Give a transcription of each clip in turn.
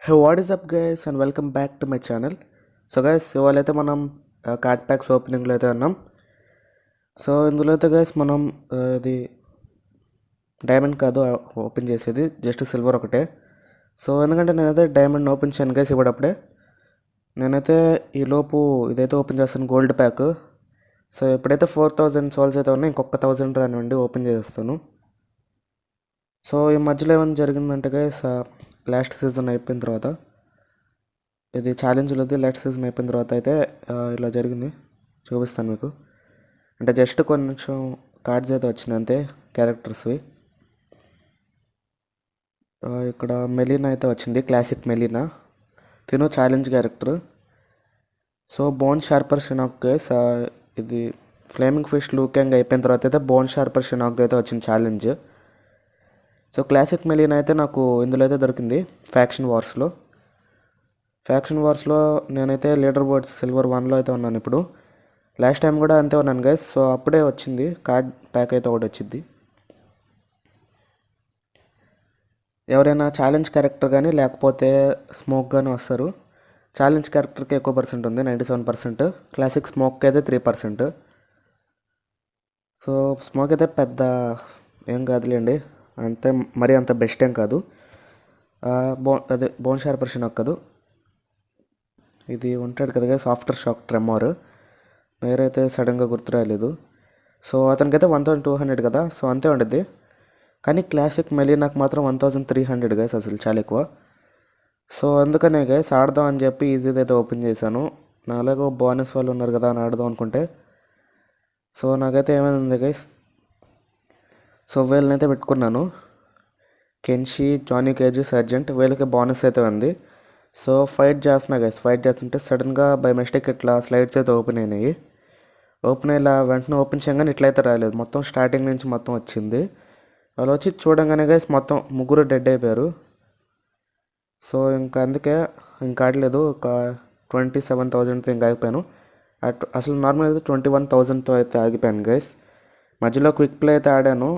Hey what is up guys and welcome back to my channel. So guys ఇవాళైతే మనం card packs ఓపెనింగ్లో అయితే ఉన్నాం. So ఇందులో అయితే గైస్ మనం ఇది డైమండ్ కాదు ఓపెన్ చేసేది, జస్ట్ సిల్వర్ ఒకటే. సో ఎందుకంటే నేనైతే డైమండ్ ఓపెన్ చేయను గైస్ ఇప్పుడప్పుడే. నేనైతే ఈలోపు ఇదైతే ఓపెన్ చేస్తాను, గోల్డ్ ప్యాక్. సో ఎప్పుడైతే 4000 సోల్స్ అయితే ఉన్నాయి, ఇంకొక 1000 రానివ్వండి ఓపెన్ చేస్తాను. సో ఈ మధ్యలో ఏమైనా జరిగిందంటే గైస్, లాస్ట్ సీజన్ అయిపోయిన తర్వాత, ఇది ఛాలెంజ్లోది లాస్ట్ సీజన్ అయిపోయిన తర్వాత అయితే ఇలా జరిగింది, చూపిస్తాను మీకు. అంటే జస్ట్ కొంచెం కార్డ్స్ అయితే వచ్చినాయి అంతే, క్యారెక్టర్స్వి. ఇక్కడ మెలీనా అయితే వచ్చింది, క్లాసిక్ మెలీనా. తిను challenge character. So bone sharper షినాక్ గైస్, ఇది ఫ్లేమింగ్ ఫిష్ లూక్యాంగ్ అయిపోయిన తర్వాత అయితే బోన్ షార్పర్ షినాక్ అయితే వచ్చింది ఛాలెంజ్. సో క్లాసిక్ మెలీనా అయితే నాకు ఇందులో అయితే దొరికింది ఫ్యాక్షన్ వార్స్లో నేనైతే లీడర్ బోర్డ్స్ సిల్వర్ 1లో అయితే ఉన్నాను ఇప్పుడు. లాస్ట్ టైం కూడా అంతే ఉన్నాను గైస్. సో అప్పుడే వచ్చింది కార్డ్ ప్యాక్ అయితే ఒకటి వచ్చింది. ఎవరైనా ఛాలెంజ్ క్యారెక్టర్ కానీ లేకపోతే స్మోక్ కానీ వస్తారు. ఛాలెంజ్ క్యారెక్టర్కి ఎక్కువ పర్సెంట్ ఉంది, 97%. క్లాసిక్ స్మోక్కి అయితే 3%. సో స్మోక్ అయితే పెద్ద ఏం కాదులేండి, అంతే మరి అంత బెస్ట్ ఏం కాదు. అదే బోన్ షార్పర్ షినాక్ కాదు, ఇది ఉంటాడు కదా ఆఫ్టర్ షాక్ ట్రెమోర్, పేరైతే సడన్గా గుర్తు రాలేదు. సో అతనికైతే 1200 కదా, సో అంతే ఉండద్ది. కానీ క్లాసిక్ మెలీనాకు మాత్రం 1300 గైస్, అసలు చాలా ఎక్కువ. సో అందుకనే గైస్ ఆడదాం అని చెప్పి ఈజీది అయితే ఓపెన్ చేశాను. నాలాగో బోనస్ వాళ్ళు ఉన్నారు కదా అని ఆడదాం అనుకుంటే, సో నాకైతే ఏమైంది గైస్, సో వీళ్ళనైతే పెట్టుకున్నాను, కెన్షీ, జానీ కేజ్, సర్జెంట్. వీళ్ళకి బోనస్ అయితే ఉంది. సో ఫైట్ చేస్తున్నా గైస్, ఫైట్ చేస్తుంటే సడన్గా బై మిస్టేక్ ఇట్లా స్లైడ్స్ అయితే ఓపెన్ అయినాయి. ఓపెన్ అయ్యేలా వెంటనే ఓపెన్ చేయగానే ఇట్లయితే రాలేదు, మొత్తం స్టార్టింగ్ నుంచి మొత్తం వచ్చింది. వాళ్ళు వచ్చి చూడంగానే గైస్ మొత్తం ముగ్గురు డెడ్ అయిపోయారు. సో ఇంకా అందుకే ఇంకా ఆడలేదు, ఒక 27,000తో ఇంకా ఆగిపోయాను. అసలు నార్మల్ అయితే 21,000తో అయితే ఆగిపోయాను గైస్. మధ్యలో క్విక్ ప్లే అయితే ఆడాను,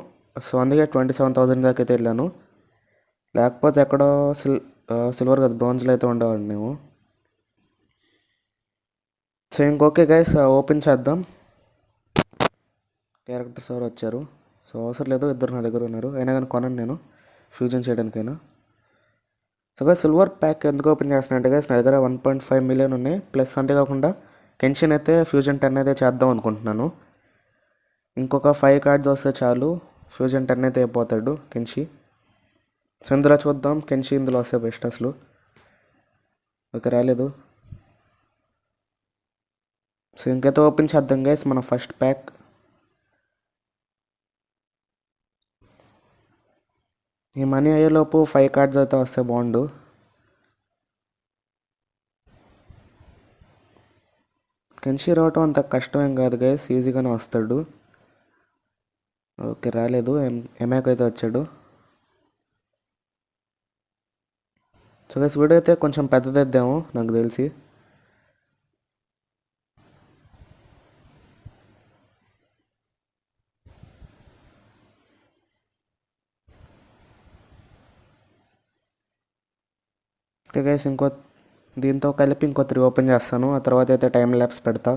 సో అందుకే 27,000 దాకా అయితే వెళ్ళాను. లేకపోతే ఎక్కడో సిల్వర్ కదా బ్రాంజ్లో అయితే ఉండేవాడు మేము. సో ఇంకొకే గైస్ ఓపెన్ చేద్దాం. క్యారెక్టర్స్ ఎవరు వచ్చారు, సో అవసరం లేదు, ఇద్దరు నా దగ్గర ఉన్నారు, అయినా కానీ కొనను నేను ఫ్యూజన్ చేయడానికైనా. సో గైస్ సిల్వర్ ప్యాక్ ఎందుకు ఓపెన్ చేస్తున్నానంటే గైస్, నా దగ్గర 1.5 మిలియన్ ఉన్నాయి. ప్లస్ అంతేకాకుండా కెన్షన్ అయితే ఫ్యూజన్ 10 అయితే చేద్దాం అనుకుంటున్నాను. ఇంకొక 5 కార్డ్స్ వస్తే చాలు, ఫ్యూజన్ 10 అయితే అయిపోతాడు కెన్షీ. సో ఇందులో చూద్దాం, కెన్షీ ఇందులో వస్తే బెస్ట్ అసలు. ఓకే రాలేదు. సో ఇంకైతే ఓపెన్ చేద్దాం గైస్ మన ఫస్ట్ ప్యాక్. ఈ మనీ అయ్యేలోపు 5 కార్డ్స్ అయితే వస్తే బాగుండు. కెన్షీ రావటం అంత కష్టం ఏం కాదు గైస్, ఈజీగానే వస్తాడు. ఓకే రాలేదు, ఎమాక్ అయితే వచ్చాడు. సో గైస్ వీడియో అయితే కొంచెం పెద్దదిద్దాము నాకు తెలిసి. ఓకే గైస్ దీంతో కలిపి ఇంకో 3 ఓపెన్ చేస్తాను, ఆ తర్వాత అయితే టైం ల్యాప్స్ పెడతా.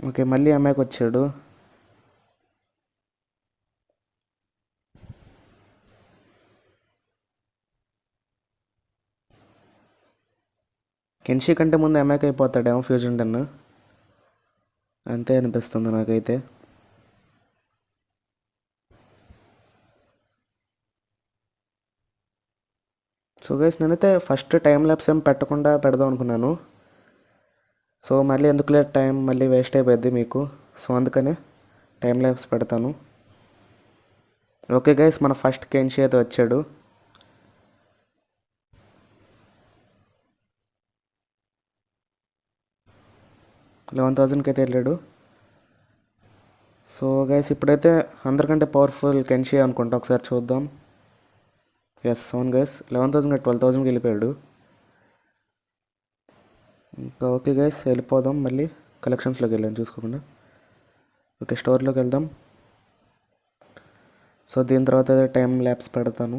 ఓకే మళ్ళీ అమ్మాయికి వచ్చాడు. కెన్షీ కంటే ముందు అమ్మాయికి అయిపోతాడేమో ఫ్యూజన్ 10, అంతే అనిపిస్తుంది నాకైతే. సో గైస్ నేనైతే ఫస్ట్ టైం ల్యాప్స్ ఏం పెట్టకుండా పెడదాం అనుకున్నాను. సో మళ్ళీ ఎందుకులే టైం మళ్ళీ వేస్ట్ అయిపోద్ది మీకు, సో అందుకనే టైం ల్యాప్స్ పెడతాను. ఓకే గైస్ మన ఫస్ట్ కెన్షీ అయితే వచ్చాడు. $11,000కి అయితే వెళ్ళాడు. సో గైస్ ఇప్పుడైతే అందరికంటే పవర్ఫుల్ కెన్షీ అనుకుంటా, ఒకసారి చూద్దాం. ఎస్ అవును గైస్, 11,000 12,000కి వెళ్ళిపోయాడు. ఇంకా ఓకే గైస్ వెళ్ళిపోదాం మళ్ళీ. కలెక్షన్స్లోకి వెళ్ళాను చూసుకోకుండా. ఓకే, స్టోర్లోకి వెళ్దాం. సో దీని తర్వాత టైం ల్యాప్స్ పెడతాను.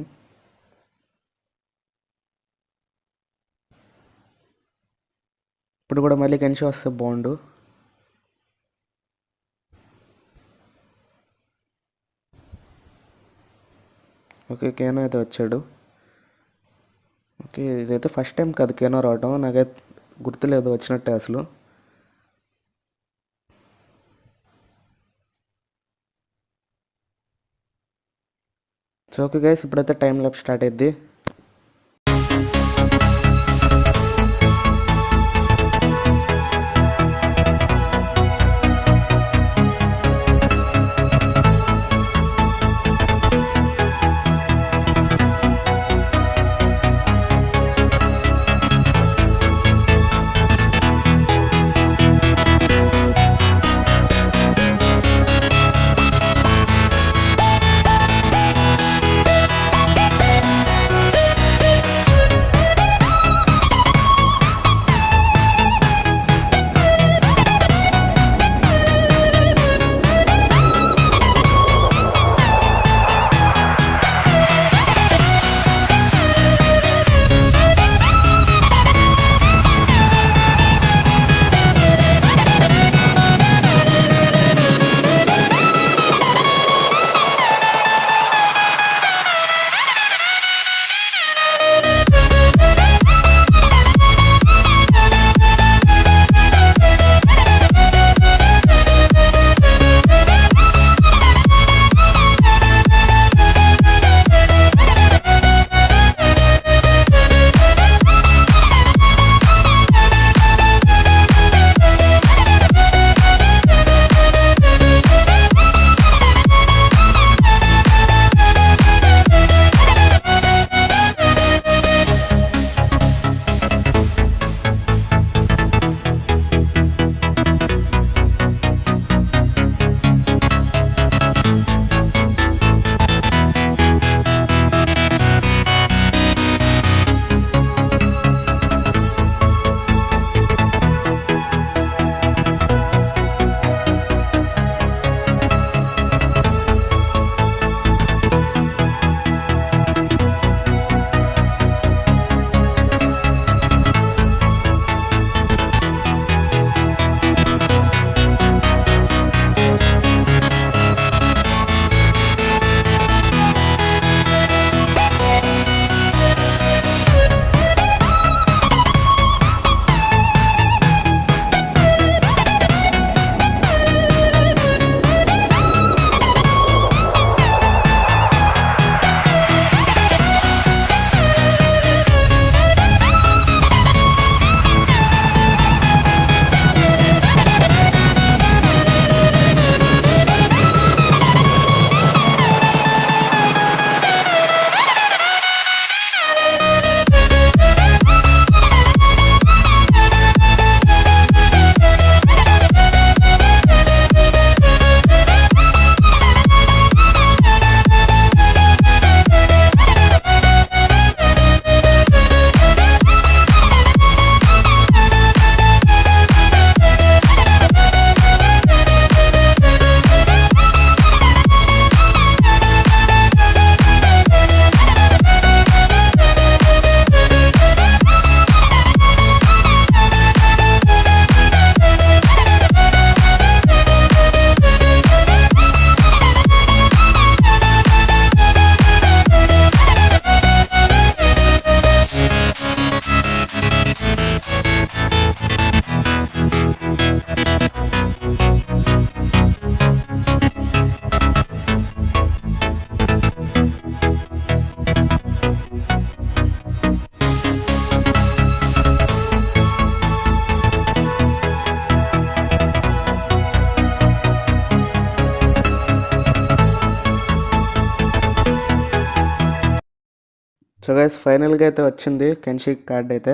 ఇప్పుడు కూడా మళ్ళీ కెన్షి వస్తే బాగుండు. ఓకే, కేనో అయితే వచ్చాడు. ఓకే, ఇదైతే ఫస్ట్ టైం కాదు కేనో రావడం, నాకైతే గుర్తులేదు వచ్చినట్టే అసలు. సో ఓకే గైస్, ఇప్పుడైతే టైం ల్యాప్ స్టార్ట్ అయ్యింది. సో గైస్, ఫైనల్గా అయితే వచ్చింది కెన్షి కార్డ్ అయితే.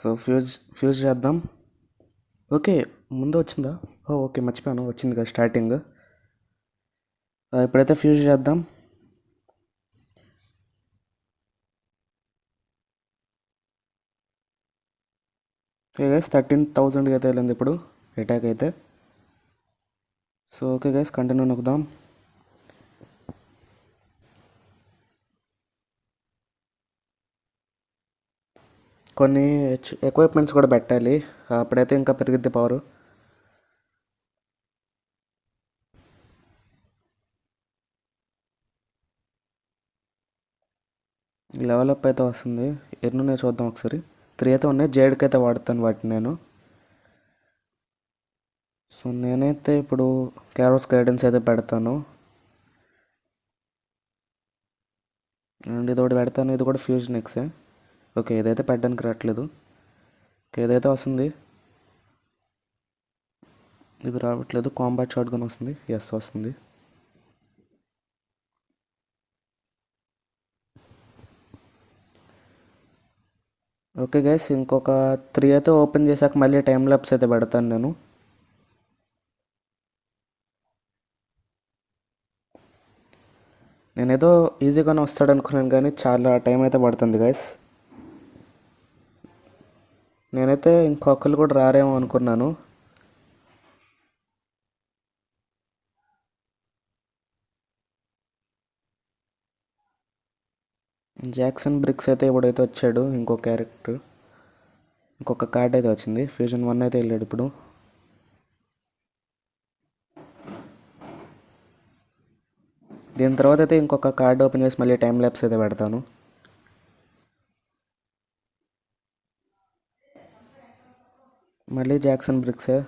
సో ఫ్యూజ్ చేద్దాం. ఓకే, ముందు వచ్చిందా? ఓకే, మర్చిపోయాను, వచ్చింది కదా స్టార్టింగ్. ఇప్పుడైతే ఫ్యూజ్ చేద్దాం. ఓకే గైస్ 13,000 అయితే వెళ్ళింది ఇప్పుడు అటాక్ అయితే. సో ఓకే గైస్ కంటిన్యూ నొక్కుదాం. కొన్ని ఎక్విప్మెంట్స్ కూడా పెట్టాలి, అప్పుడైతే ఇంకా పెరిగిద్ది పవర్. లెవెల్ అప్ అయితే వస్తుంది. ఎన్నున్నాయి చూద్దాం ఒకసారి. 3 అయితే ఉన్నాయి. జేడ్కి అయితే వాడుతాను వాటిని నేను. సో నేనైతే ఇప్పుడు క్యారోస్ గైడెన్స్ అయితే పెడతాను. అండ్ ఇది ఒకటి పెడతాను. ఇది కూడా ఫ్యూజన్ ఎక్సే. ఓకే ఇదైతే పెట్టడానికి రావట్లేదు. ఓకే ఇదైతే వస్తుంది. ఇది రావట్లేదు. కాంబాట్ షాట్ గన్ వస్తుంది. ఎస్ వస్తుంది. ఓకే గైస్ ఇంకొక 3 అయితే ఓపెన్ చేశాక మళ్ళీ టైం ల్యాప్స్ అయితే పెడతాను నేను. నేనేదో ఈజీగానే వస్తాడు అనుకున్నాను కానీ చాలా టైం అయితే పడుతుంది గైస్. నేనైతే ఇంకొకరు కూడా రారేమో అనుకున్నాను. జాక్సన్ బ్రిక్స్ అయితే ఇప్పుడైతే వచ్చాడు. ఇంకో క్యారెక్టర్, ఇంకొక కార్డ్ అయితే వచ్చింది. ఫ్యూజన్ 1 అయితే వెళ్ళాడు ఇప్పుడు. దీని తర్వాత అయితే ఇంకొక కార్డ్ ఓపెన్ చేసి మళ్ళీ టైం ల్యాప్స్ అయితే పెడతాను. మళ్ళీ జాక్సన్ బ్రిక్సే.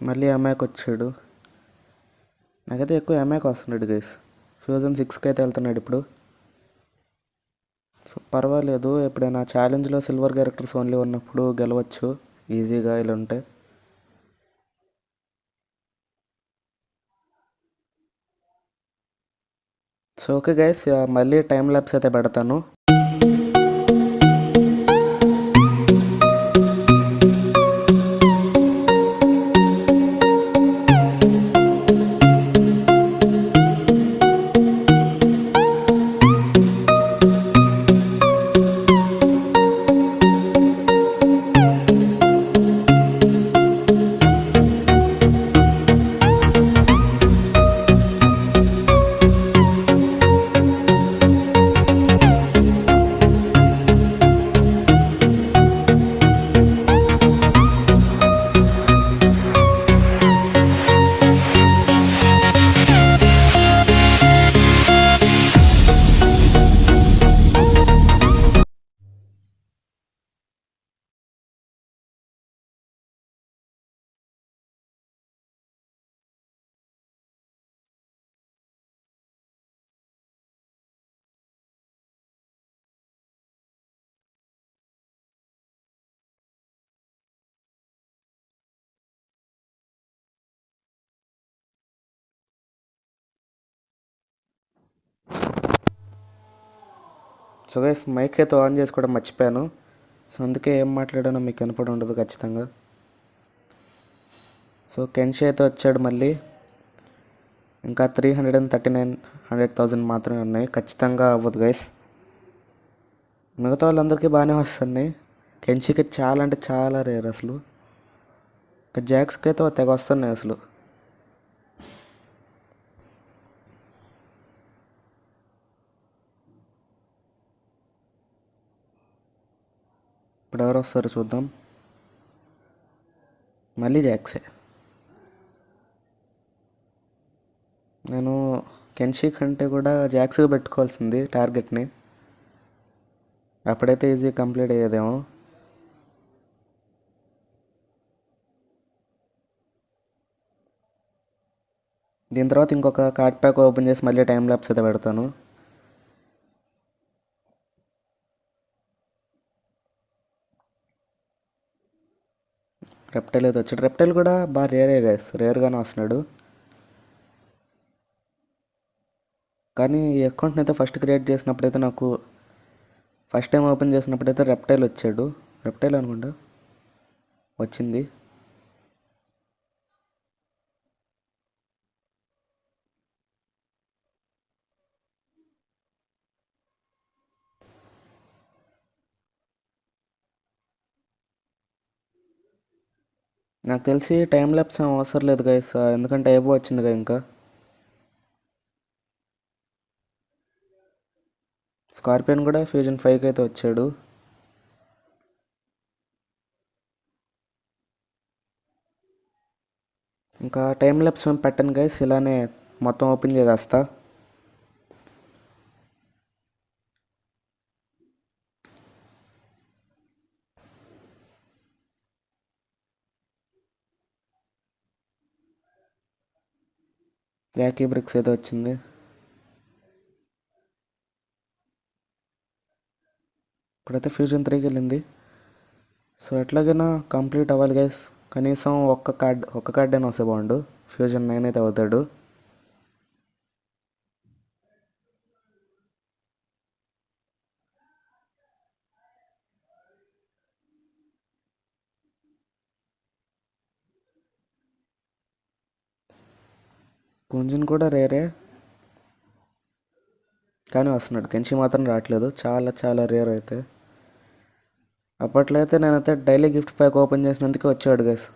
మళ్ళీ అమ్మాయికి వచ్చాడు. నాకైతే ఎక్కువ అమ్మాయికి వస్తున్నాడు గైస్. ఫ్యూజన్ 6కి అయితే వెళ్తున్నాడు ఇప్పుడు. సో పర్వాలేదు, ఎప్పుడైనా ఛాలెంజ్లో సిల్వర్ క్యారెక్టర్స్ ఓన్లీ ఉన్నప్పుడు గెలవచ్చు ఈజీగా ఇలా ఉంటే. సో ఓకే గైస్ మళ్ళీ టైం ల్యాప్స్ అయితే పెడతాను. సో గైస్ మైక్ అయితే ఆన్ చేసుకోవడం మర్చిపోయాను. సో అందుకే ఏం మాట్లాడానో మీకు కనపడి ఉండదు ఖచ్చితంగా. సో కెన్షి అయితే వచ్చాడు మళ్ళీ. ఇంకా 339,100,000 మాత్రమే ఉన్నాయి. ఖచ్చితంగా అవ్వదు గైస్. మిగతా వాళ్ళందరికీ బాగానే వస్తున్నాయి. కెన్షికి చాలా అంటే చాలా రేర్ అసలు. ఇంకా జాక్స్కి అయితే తెగ వస్తున్నాయి అసలు. ఇప్పుడు ఎవరు వస్తారో చూద్దాం. మళ్ళీ జాక్సే. నేను కెన్షి కంటే కూడా జాక్స్గా పెట్టుకోవాల్సింది టార్గెట్ని. అప్పుడైతే ఈజీ కంప్లీట్ అయ్యేదేమో. దీని తర్వాత ఇంకొక కార్డ్ ప్యాక్ ఓపెన్ చేసి మళ్ళీ టైం ల్యాప్స్ అయితే పెడతాను. రెప్టైల్ అయితే వచ్చాడు. రెప్టైల్ కూడా బాగా రేరే గైస్, రేర్గానే వస్తున్నాడు. కానీ ఈ అకౌంట్ని అయితే ఫస్ట్ క్రియేట్ చేసినప్పుడైతే నాకు ఫస్ట్ టైం ఓపెన్ చేసినప్పుడైతే రెప్టైల్ వచ్చాడు. రెప్టైల్ అనుకుంటా వచ్చింది. నాకు తెలిసి టైం ల్యాప్స్ ఏం అవసరం లేదు గైస్, ఎందుకంటే అయిపో వచ్చిందిగా ఇంకా. స్కార్పియన్ కూడా ఫ్యూజన్ 5కి అయితే వచ్చాడు. ఇంకా టైం ల్యాప్స్ ఏం పెట్టను గైస్, ఇలానే మొత్తం ఓపెన్ చేసేస్తా. జాకీ బ్రిక్స్ అయితే వచ్చింది. ఇప్పుడైతే ఫ్యూజన్ 3కి వెళ్ళింది. సో ఎట్లాగైనా కంప్లీట్ అవ్వాలి గైస్. కనీసం ఒక్క కార్డ్ అయినా వస్తే బాగుండు. ఫ్యూజన్ 9 అయితే అవుతాడు. గుంజన్ కూడా రేరే, కానీ వస్తున్నాడు. కెన్షి మాత్రం రావట్లేదు. చాలా చాలా రేర్ అయితే. అప్పట్లో అయితే నేనైతే డైలీ గిఫ్ట్ ప్యాక్ ఓపెన్ చేసినందుకే వచ్చాడు గైస్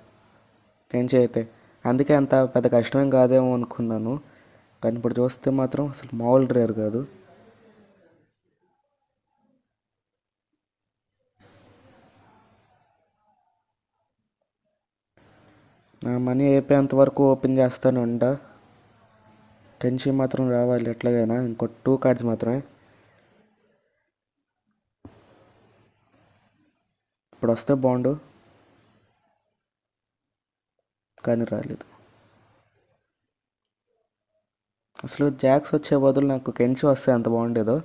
కెన్షి అయితే. అందుకే అంత పెద్ద కష్టమేం కాదేమో అనుకున్నాను, కానీ ఇప్పుడు చూస్తే మాత్రం అసలు మామూలు రేర్ కాదు. నా మనీ అయిపోయేంత వరకు ఓపెన్ చేస్తాను ఉంటా. కెన్షి మాత్రం రావాలి ఎట్లాగైనా. ఇంకో 2 కార్డ్స్ మాత్రమే. ఇప్పుడు వస్తే బాగుండు, కానీ రాలేదు. అసలు జాక్స్ వచ్చే బదులు నాకు కెన్షి వస్తే అంత బాగుండేదో,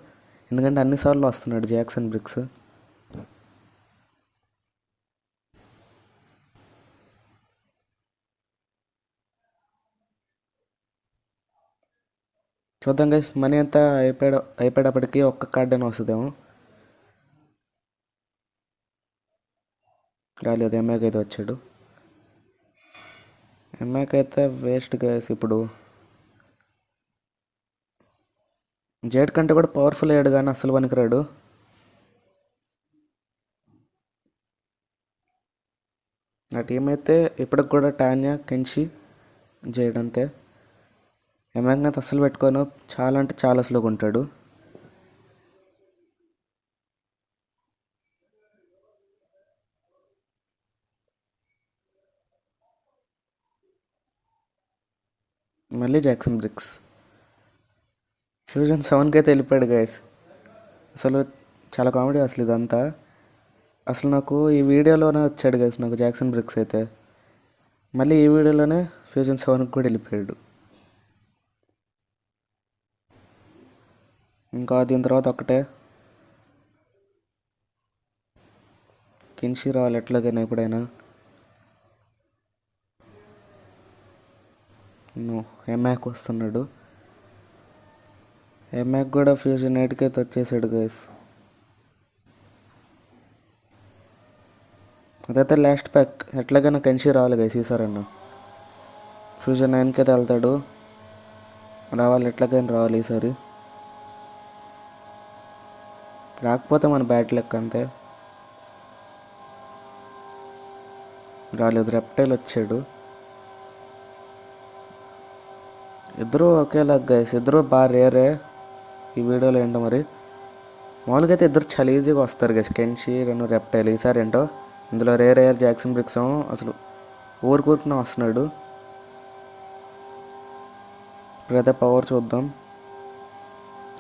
ఎందుకంటే అన్నిసార్లు వస్తున్నాడు జాక్స్ అండ్ బ్రిక్స్. చూద్దాం గైస్, మనీ అంతా అయిపోయేటప్పటికి ఒక్క కార్డ్ అయినా వస్తుందేమో. రాలేదు. ఎంఐకి అయితే వచ్చాడు. ఎంఐకి అయితే వేస్ట్ గైస్. ఇప్పుడు జేడ్ కంటే కూడా పవర్ఫుల్ అయ్యాడు, కానీ అసలు పనికిరాడు. నా టీం అయితే ఇప్పటికి కూడా టాన్యా, కెన్షి, జేడ్ అంతే. ఎంఐకి అయితే అస్సలు పెట్టుకోను. చాలా అంటే చాలా స్లోగా ఉంటాడు. మళ్ళీ జాక్సన్ బ్రిక్స్. ఫ్యూజన్ 7కి అయితే వెళ్ళిపోయాడు గైస్. అసలు చాలా కామెడీ అసలు ఇదంతా. అసలు నాకు ఈ వీడియోలోనే వచ్చాడు గైస్ నాకు జాక్సన్ బ్రిక్స్ అయితే. మళ్ళీ ఈ వీడియోలోనే ఫ్యూజన్ 7కి కూడా వెళ్ళిపోయాడు. ఇంకా దీని తర్వాత ఒకటే కెన్షి రావాలి ఎట్లాగైనా ఎప్పుడైనా. ఎంఐకి వస్తున్నాడు. ఎంఐకి కూడా ఫ్యూజన్ 8కి అయితే వచ్చేసాడు గైస్. అదైతే లాస్ట్ ప్యాక్. ఎట్లాగైనా కెన్షి రావాలి గైస్ ఈసారన్నా. ఫ్యూజన్ 9కి అయితే వెళ్తాడు. రావాలి, ఎట్లాగైనా రావాలి ఈసారి. రాకపోతే మన బ్యాట్ లెక్క అంతే. రాలేదు. రెప్టైల్ వచ్చాడు. ఇద్దరు ఒకేలా గైస్, ఇద్దరు బాగా రేరే ఈ వీడియోలో. ఏంటో మరి మామూలుగా అయితే ఇద్దరు చాలా ఈజీగా వస్తారు గైస్, కెన్షి రెప్టైల్. ఈసారి ఏంటో ఇందులో రేర్ అయ్యారు జాక్సన్ బ్రిక్స్ అసలు ఊరుకూరుకునే వస్తున్నాడు. ఇప్పుడైతే పవర్ చూద్దాం.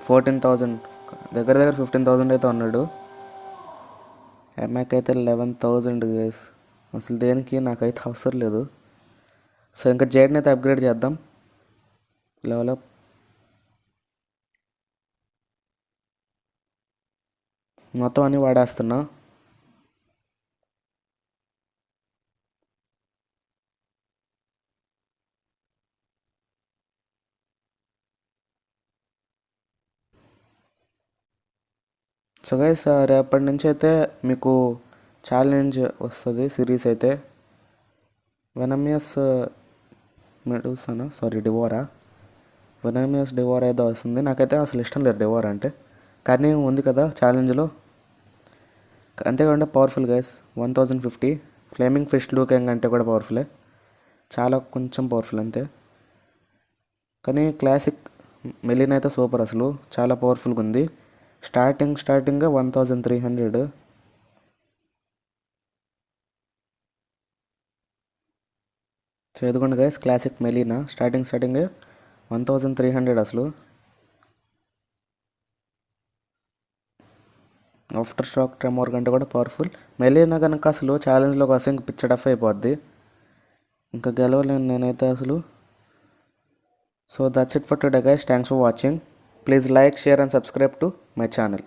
14,000 దగ్గర 15,000 అయితే ఉన్నాడు. ఎంఐకి అయితే 11,000 గైస్. అసలు దేనికి నాకైతే అవసరం లేదు. సో ఇంకా జేడ్ని అయితే అప్గ్రేడ్ చేద్దాం. లెవెలప్. మొత్తం అన్నీ వాడేస్తున్నా. సో సో గైస్ రేపటి నుంచి అయితే మీకు ఛాలెంజ్ వస్తుంది సిరీస్ అయితే వెనమియస్ మెడూసానా సారీ డివోరా వెనమియస్ డివోరా ఏదో వస్తుంది. నాకైతే అసలు ఇష్టం లేదు డివోరా అంటే, కానీ ఉంది కదా ఛాలెంజ్లో. అంతేకాకుండా powerful guys 1050. Fleming fish looking అంటే కూడా పవర్ఫుల్లే, చాలా కొంచెం పవర్ఫుల్ అంతే. కానీ క్లాసిక్ మెలిన్ అయితే సూపర్, అసలు చాలా పవర్ఫుల్గా ఉంది. Starting 1300. So ఎదుగుండి guys classic మెలీనా starting 1300 అసలు. ఆఫ్టర్ షాక్ ట్రెమోర్ కంటే కూడా పవర్ఫుల్. మెలీనా కనుక అసలు ఛాలెంజ్లోకి వస్తే ఇంక పిచ్చ టఫ్ అయిపోద్ది, ఇంకా గెలవలేను నేనైతే అసలు. So that's it for today guys, thanks for watching. Please like, share and subscribe to my channel.